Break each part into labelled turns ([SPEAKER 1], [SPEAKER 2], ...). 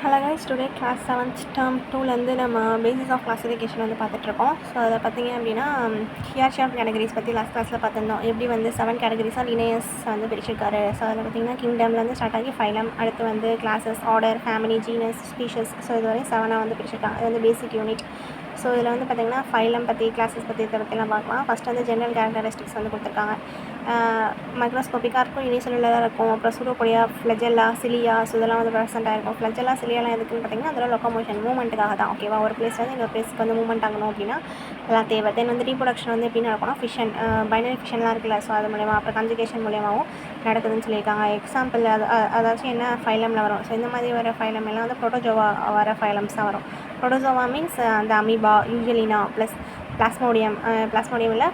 [SPEAKER 1] Hello guys, today class 7th term 2லேருந்து நம்ம basis of classification வந்து பார்த்துட்ருக்கோம். ஸோ அதில் பார்த்தீங்க அப்படின்னா ஹியர்ச்சி ஆஃப் கேட்டகரிஸ் பற்றி லாஸ்ட் கிளாஸில் பார்த்துருந்தோம். எப்படி வந்து 7 கேட்டகரிஸாக லினேயஸ் வந்து பிரிச்சிருக்காரு. ஸோ அதில் பார்த்தீங்கன்னா கிங்டம்லேருந்து ஸ்டார்ட் ஆகி ஃபைலம், அடுத்து வந்து classes, order, family, genus, species. So இதுவரை 7ஆக வந்து பிரிச்சிருக்காங்க. இது வந்து பேசிக் யூனிட். ஸோ இதில் வந்து பார்த்திங்கன்னா ஃபைலம் பற்றி, கிளாஸஸ் பற்றி இதை பற்றிலாம் பார்க்கலாம். ஃபஸ்ட் வந்து ஜென்ரல் கேரக்டரிஸ்டிக்ஸ் வந்து கொடுத்துருக்காங்க. மைக்ரோஸ்கோப்பிக்காக இருக்கும், யூனிசெல்லுலராக இருக்கும், அப்புறம் சூடோபோடியா, ஃப்ளெஜெல்லா, சிலியா. ஸோ இதெல்லாம் வந்து ப்ரெசென்ட் ஆகிருக்கும். ஃப்ளெஜெல்லா, சிலியாலாம் எதுக்குன்னு பார்த்தீங்கன்னா அதில் லொக்கோமோஷன், மூவ்மெண்ட்டுக்காக தான். ஓகேவா, ஒரு பிளேஸ் வந்து இன்னொரு பிளேஸ்க்கு வந்து மூவ்மெண்ட் ஆகணும் அப்படின்னா எல்லாம் தேவை. தென் வந்து ரீப்ரொடக்ஷன் வந்து எப்படி நடக்கும்னா ஃபிஷன், பைனரி ஃபிஷன்லாம் இருக்குல்ல, ஸோ அது மூலயமா, அப்புறம் கன்ஜுகேஷன் மூலியமாகவும் நடக்குதுன்னு சொல்லியிருக்காங்க. எக்ஸாம்பிள் அதாச்சும் என்ன ஃபைலமில் வரும். ஸோ இந்த மாதிரி வர ஃபைலம் எல்லாம் வந்து ப்ரோட்டோஜோவா வர ஃபைலம்ஸ் தான் வரும். ப்ரோட்டோசோவா மீன்ஸ் அந்த அமீபா, யூஜுலினா ப்ளஸ் பிளாஸ்மோடியம் இல்லை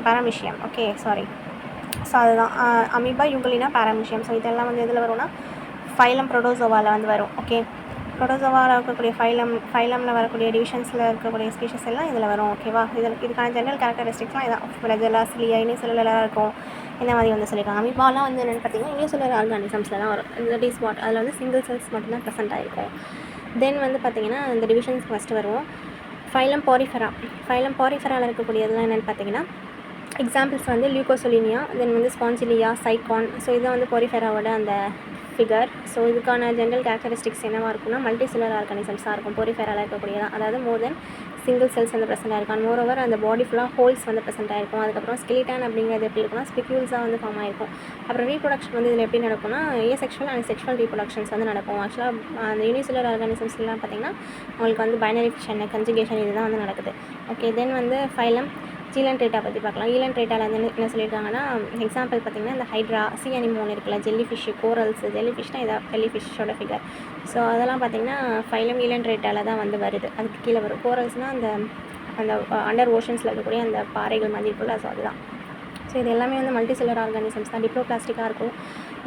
[SPEAKER 1] பாராமிஷியம். Okay, sorry. ஸோ அதுதான் அமீபா, யூஜுலினா, பாராமிஷியம். ஸோ இதெல்லாம் வந்து எதில் வரும்னா ஃபைலம் ப்ரோட்டோசோவாவில் வந்து வரும். ஓகே, ப்ரோட்டோசோவாவில் இருக்கக்கூடிய ஃபைலமில் வரக்கூடிய டிவிஷன்ஸில் இருக்கக்கூடிய ஸ்பீஷஸ் எல்லாம் இதில் வரும். ஓகேவா, இதுக்கான ஜென்ரல் கேரக்டரிஸ்டிக்ஸ்லாம் இதான். ஃப்ளெஜெல்லா, சிலியா, யூனிசெல்லுலராக இருக்கும். இந்த மாதிரி வந்து சொல்லியிருக்காங்க. அமீபாலாம் வந்து என்னென்னு பார்த்தீங்கன்னா யூனிசெல்லுலர் ஆர்கானிசம்ஸில் தான் வரும். இந்த டிஸ்பாட் அதில் வந்து சிங்கிள் செல்ஸ் மட்டும்தான் ப்ரெசென்ட் ஆகிருக்கும். தென் வந்து பார்த்திங்கன்னா இந்த டிவிஷன்ஸ் ஃபஸ்ட்டு வருவோம். ஃபைலம் பாரிஃபெராவில் இருக்கக்கூடியதெல்லாம் என்னென்னு பார்த்தீங்கன்னா எக்ஸாம்பிள்ஸ் வந்து லியூகோசொலினியா, தென் வந்து ஸ்பான்சிலியா, சைகான். ஸோ இதை வந்து பாரிஃபெராவோட அந்த ஃபிகர். ஸோ இதுக்கான ஜென்ரல் கேரக்டரிஸ்டிக்ஸ் என்னவாக இருக்கும்னா மல்டி செல்லுலர் ஆர்கானிசம்ஸாக இருக்கும். பாரிஃபெராவில் இருக்கக்கூடியதான், அதாவது மோர் தென் சிங்கிள் செல்ஸ் வந்து ப்ரெசென்ட் ஆகிருக்கும். மோர் ஓவர் அந்த பாடி ஃபுல்லாக ஹோல்ஸ் வந்து ப்ரெசென்ட் ஆகிருக்கும். அதுக்கப்புறம் ஸ்கெலிட்டன் அப்படிங்கிறது எப்படி இருக்குன்னா ஸ்பிக்யூல்ஸாக வந்து ஃபார்ம் ஆகிருக்கும். அப்புறம் ரீப்ரொடக்ஷன் வந்து இதில் எப்படி நடக்கும்னா ஏசெக்ஷுவல் அண்ட் செக்ஷுவல் ரீப்ரொடக்ஷன்ஸ் வந்து நடக்கும். ஆக்சுவலாக அந்த யூனிசெல்லுலர் ஆர்கானிசம்ஸ்லாம் பார்த்திங்கன்னா உங்களுக்கு வந்து பைனரி ஃபிஷன், கன்ஜுகேஷன் இதுதான் வந்து நடக்குது. ஓகே, தென் வந்து ஃபைலம் ஈலன்ட்ரேட்டா பற்றி பார்க்கலாம். ஈலன்ட்ரேட்டாவில் வந்து என்ன சொல்லியிருக்காங்கன்னா எக்ஸாம்பிள் பார்த்திங்கன்னா இந்த ஹைட்ரா, சி அனிமோன் இருக்குல்ல, ஜெல்லி ஃபிஷ்ஷு, கோரல்ஸ். ஜெல்லி ஃபிஷ்னால் இதாக ஜெல்லி ஃபிஷ்ஷோட ஃபிகர். ஸோ அதெல்லாம் பார்த்திங்கன்னா ஃபைலம் ஈலன்ட்ரேட்டாவில் தான் வந்து வருது. அதுக்கு கீழே வரும். கோரல்ஸ்னால் அந்த அண்டர் ஓஷன்ஸில் இருக்கக்கூடிய அந்த பாறைகள் மாதிரி இருக்குல்ல, ஸோ அதுதான். ஸோ இது எல்லாமே வந்து மல்டி செல்லுலர் ஆர்கானிசம்ஸ் தான். டிப்ளோபிளாஸ்டிக்காக இருக்கும்.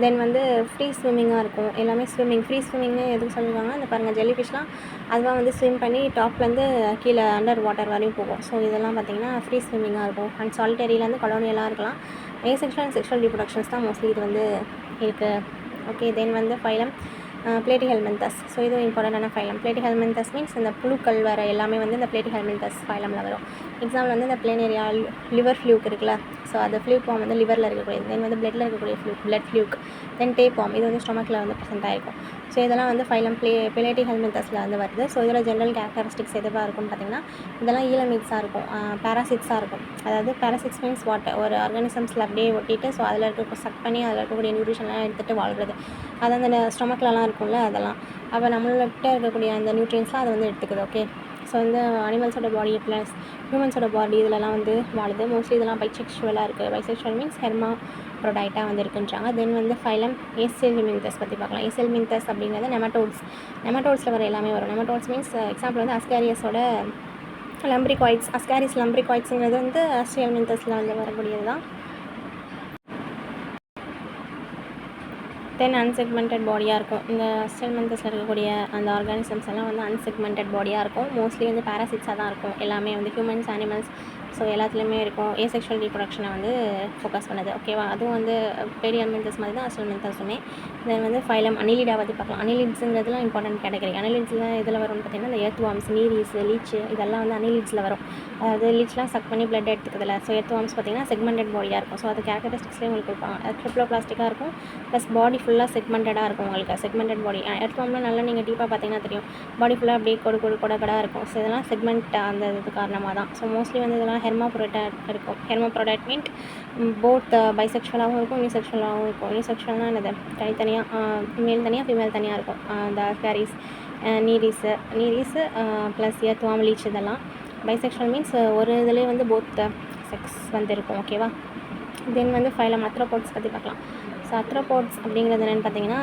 [SPEAKER 1] தென் வந்து ஃப்ரீ ஸ்விம்மிங்காக இருக்கும். எல்லாமே ஃப்ரீ ஸ்விம்மிங்னு எதுக்கு சொல்லுவாங்கன்னா இந்த பாருங்கள் ஜெல்லி ஃபிஷ்லாம் அதுவாக வந்து ஸ்விம் பண்ணி டாப்லேருந்து கீழே அண்டர் வாட்டர் வரையும் போகும். ஸோ இதெல்லாம் பார்த்திங்கன்னா ஃப்ரீ ஸ்விம்மிங்காக இருக்கும். அண்ட் சாலிட்டரியிலேருந்து கொலோனியலாக இருக்கலாம். ஏசெக்ஷுவல் அண்ட் செக்ஷுவல் ரீப்ரொடக்ஷன்ஸ் தான் மோஸ்ட்லி இது வந்து இருக்குது. ஓகே, தென் வந்து ஃபைலம் பிளேட்டிஹெல்மின்தஸ். ஸோ இதுவும் இம்பார்ட்டண்டான ஃபைலம். பிளேட்டிஹெல்மின்தஸ் மீன்ஸ் இந்த புழுக்கள் வர எல்லாமே வந்து இந்த பிளேட்டிஹெல்மின்தஸ் ஃபைலமில் வரும். எக்ஸாம்பிள் வந்து இந்த பிளேனேரியா, லிவர் ஃப்ளூக் இருக்குல்ல, ஸோ அது ஃப்ளூக் ஃபார்ம் வந்து லிவரில் இருக்கக்கூடியது. தென் வந்து பிளட்டில் இருக்கக்கூடிய பிளட் ஃப்ளூக். தென் டேப் ஃபார்ம், இது வந்து ஸ்டொமக்கில் வந்து ப்ரெசென்ட் ஆகிருக்கும். ஸோ இதெல்லாம் வந்து ஃபைலம் பிளேட்டிஹெல்மின்தஸில் வந்து வருது. ஸோ இதோட ஜென்ரல் கேரக்டரிஸ்டிக்ஸ் எதுவாக இருக்கும்னு பார்த்திங்கன்னா இதெல்லாம் ஈலமிட்ஸாக இருக்கும், பாராசிட்ஸாக இருக்கும். அதாவது பாராசிட்ஸ் மீன்ஸ் வாட்டர், ஒரு ஆர்கானிசம்ஸில் அப்படியே ஒட்டிட்டு ஸோ அதில் இருக்க சக் பண்ணி அதில் இருக்கக்கூடிய நியூட்ரிஷன்லாம் எடுத்துகிட்டு வாழ்கிறது. அது அந்த ஸ்டொமக்லலாம் இருக்கும்ல அதெல்லாம். அப்போ நம்மள்கிட்ட இருக்கக்கூடிய அந்த நியூட்ரியன்ஸ்லாம் அதை வந்து எடுத்துக்குது. ஓகே, ஸோ இந்த அனிமல்ஸோட பாடி ப்ளஸ் ஹியூமன்ஸோட பாடி இதிலலாம் வந்து வாழுது. மோஸ்ட்லி இதெல்லாம் பைசெக்ஷுவலாக இருக்குது. பைசெக்ஷுவல் மீன்ஸ் ஹெர்மாப்ரோடைட்டாக வந்து இருக்குன்றாங்க. தென் வந்து ஃபைலம் ஏசெல்மின்தஸ் பற்றி பார்க்கலாம். ஏசெல்மின்தஸ் அப்படிங்கிறது நெமட்டோட்ஸில் வர எல்லாமே வரும். நெமட்டோட்ஸ் மீன்ஸ் எக்ஸாம்பிள் வந்து அஸ்காரியஸோட லம்ப்ரிகாய்ட்ஸ். அஸ்காரிஸ் லம்ப்ரிகாய்ட்ஸுங்கிறது வந்து ஏசெல்மின்தஸில் வந்து வரக்கூடியது தான். தென் அன்செக்மெண்டட் பாடியாக இருக்கும். இந்த ஏசெல்மின்தஸில் இருக்கக்கூடிய அந்த ஆர்கானிசம்ஸ் எல்லாம் வந்து அன்செக்மெண்டட் பாடியாக இருக்கும். மோஸ்ட்லி வந்து பாராசிட்ஸாக தான் இருக்கும். எல்லாமே வந்து ஹியூமன்ஸ், அனிமல்ஸ், ஸோ எல்லாத்துலேயுமே இருக்கும். ஏசெக்ஷுவல் ரீப்ரொடக்ஷனை வந்து ஃபோக்கஸ் பண்ணுது. ஓகேவா, அதுவும் வந்து பெரியல்மின்தஸ் மாதிரி தான் ஏசெல்மின்தஸுமே. தென் வந்து ஃபைலம் அனிலிடா பற்றி பார்க்கலாம். அனிலிட்ஸுங்கிறதுலாம் இம்பார்ட்டன்ட் கேட்டகரி. அனிலிட்ஸில் இதில் வரும்னு பார்த்திங்கன்னா இந்த எர்த்வார்ம்ஸ், நீரீஸ், லீச்சு இதெல்லாம் வந்து அனிலிட்ஸில் வரும். அதாவது லீச்லாம் சக் பண்ணி பிளட் எடுத்துக்கிறதுல. ஸோ எர்த்வார்ம்ஸ் பார்த்திங்கன்னா செக்மெண்டட் பாடியாக இருக்கும். ஸோ அது கேரக்டரிஸ்டிக்ஸ்லேயே உங்களுக்கு கொடுப்பாங்க. அது ட்ரிப்ளோபிளாஸ்டிக்காக இருக்கும், ப்ளஸ் பாடி ஃபுல்லாக செக்மெண்டடாக இருக்கும். உங்களுக்கு செக்மெண்டட் பாடி. எர்த்வார்ம்லாம் நல்லா நீங்கள் டீப்பாக பார்த்தீங்கன்னா தெரியும், பாடி ஃபுல்லாக அப்படியே கொடகடாக இருக்கும். ஸோ இதெல்லாம் செக்மெண்ட் அந்த இது காரணமாக தான். ஸோ மோஸ்ட்லி வந்து இதெல்லாம் ஹெர்மாப்ரோடைட் இருக்கும். ஹெர்மாப்ரோடைட் மீன்ட் போத் பைசெக்ஷுவலாகவும் இருக்கும், யூனிசெக்ஷுவலாகவும் இருக்கும். யூனிசெக்ஷுவல்னால் என்னது, தனித்தனியாக மேல் தனியாக ஃபீமேல் தனியாக இருக்கும். இந்த கேரிஸ், நீரீஸு ப்ளஸ் எர்த்வார்ம், லீச் இதெல்லாம். பைசெக்ஷுவல் மீன்ஸ் ஒரு இதுலேயே வந்து போத் செக்ஸ் வந்து இருக்கும். ஓகேவா, தென் வந்து ஃபைலம் அத்ரோபோட்ஸ் பற்றி பார்க்கலாம். ஸோ அத்ரோபோட்ஸ் அப்படிங்கிறது என்னென்னு பார்த்தீங்கன்னா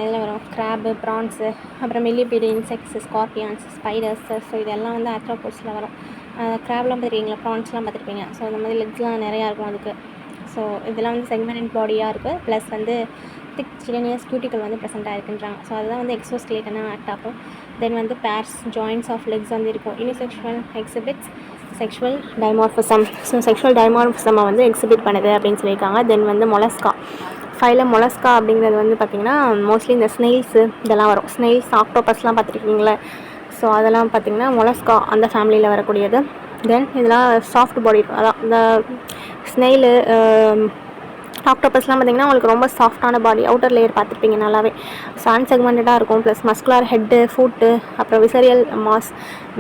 [SPEAKER 1] இதில் வரும் கிராபு, ப்ரான்ஸு, அப்புறம் மில்லிபீடு, இன்செக்ட்ஸ், ஸ்கார்பியான்ஸ், ஸ்பைடர்ஸ். ஸோ இதெல்லாம் வந்து அத்ரோபோட்ஸில் வரும். கிராப்லாம் பார்த்துருக்கீங்களா, ப்ரான்ஸ்லாம் பார்த்துருப்பீங்க. ஸோ இந்த மாதிரி லெக்ஸ்லாம் நிறையா இருக்கும் அதுக்கு. ஸோ இதெல்லாம் வந்து செக்மெண்டட் பாடியாக இருக்குது. ப்ளஸ் வந்து திக் சிலினியஸ் கியூட்டிக்கல் வந்து ப்ரெசென்ட் ஆகிருக்குன்றாங்க. ஸோ அதுதான் வந்து எக்ஸோஸ்கெலேட்டனாக ஆக்ட் ஆகும். தென் வந்து பேர்ஸ், ஜாயின்ட்ஸ் ஆஃப் லெக்ஸ் வந்து இருக்கும். Unisexual exhibits sexual dimorphism. So sexual டைமார்ஃபிசமை வந்து எக்ஸிபிட் பண்ணுது அப்படின்னு சொல்லியிருக்காங்க. தென் வந்து மொலஸ்கா ஃபைலம் மொலஸ்கா அப்படிங்கிறது வந்து பார்த்திங்கன்னா மோஸ்ட்லி இந்த ஸ்னெயில்ஸு இதெல்லாம் வரும். ஸ்னெயில்ஸ், ஆக்டோபஸ்லாம் பார்த்துருக்கீங்களே, ஸோ அதெல்லாம் பார்த்திங்கன்னா மொலஸ்கா அந்த ஃபேமிலியில் வரக்கூடியது. தென் இதெல்லாம் சாஃப்ட் பாடி, அதான் இந்த ஸ்னெயிலு, ஆக்டோபஸ்லாம் பார்த்திங்கன்னா உங்களுக்கு ரொம்ப சாஃப்டான பாடி, அவுட்டர் லேயர் பார்த்துருப்பீங்க நல்லாவே. ஸோ அன்செக்மெண்டடாக இருக்கும். ப்ளஸ் மஸ்குலார் ஹெட்டு, ஃபுட்டு, அப்புறம் விசரியல் மாஸ்,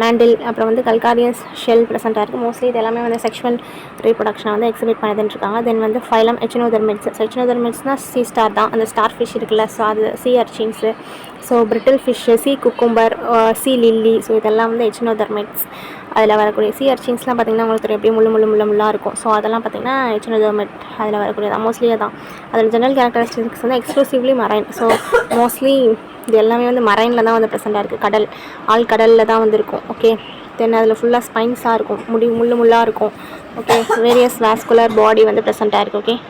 [SPEAKER 1] மேண்டில், அப்புறம் வந்து கல்காரியஸ் ஷெல் ப்ரெசென்ட்டாக இருக்குது. மோஸ்ட்லி இது எல்லாமே வந்து செக்ஷுவல் ரீப்ரொடக்ஷனை வந்து எக்ஸிபிட் பண்ணிட்டுருக்காங்க. தென் வந்து ஃபைலம் எச்சினோதெர்மிட்ஸ். ஸோ எச்சினோதெர்மிட்ஸ்னால் சி ஸ்டார் தான், அந்த ஸ்டார் ஃபிஷ் இருக்குல்ல, ஸோ அது sea urchins, so brittle fish, sea cucumber, sea lily, so இதெல்லாம் வந்து எச்சினோதெர்மிட்ஸ். அதில் வரக்கூடிய சி அர்ச்சின்ஸ்லாம் பார்த்திங்கன்னா உங்களுக்கு தெரியும், எப்படியும் முள்ளாக இருக்கும். ஸோ அதெல்லாம் பார்த்திங்கன்னா எச்சினோதெர்மிட் அதில் வரக்கூடியது. மோஸ்ட்லி அதான் அதில் ஜெனரல் கேரக்டரிஸ்டிக்ஸ் வந்து எக்ஸ்க்ளூசிவ்லி மரைன். ஸோ மோஸ்ட்லி இது எல்லாமே வந்து மரைனில் தான் வந்து ப்ரெசென்ட்டாக இருக்குது. கடல், ஆழ்கடலில் தான் வந்து இருக்கும். ஓகே. தென் அதில் ஃபுல்லாக ஸ்பைன்ஸாக இருக்கும், முள்ளாக இருக்கும். ஓகே. வேரியஸ் வாஸ்குலர் பாடி வந்து ப்ரெசென்ட்டாக இருக்குது. ஓகே.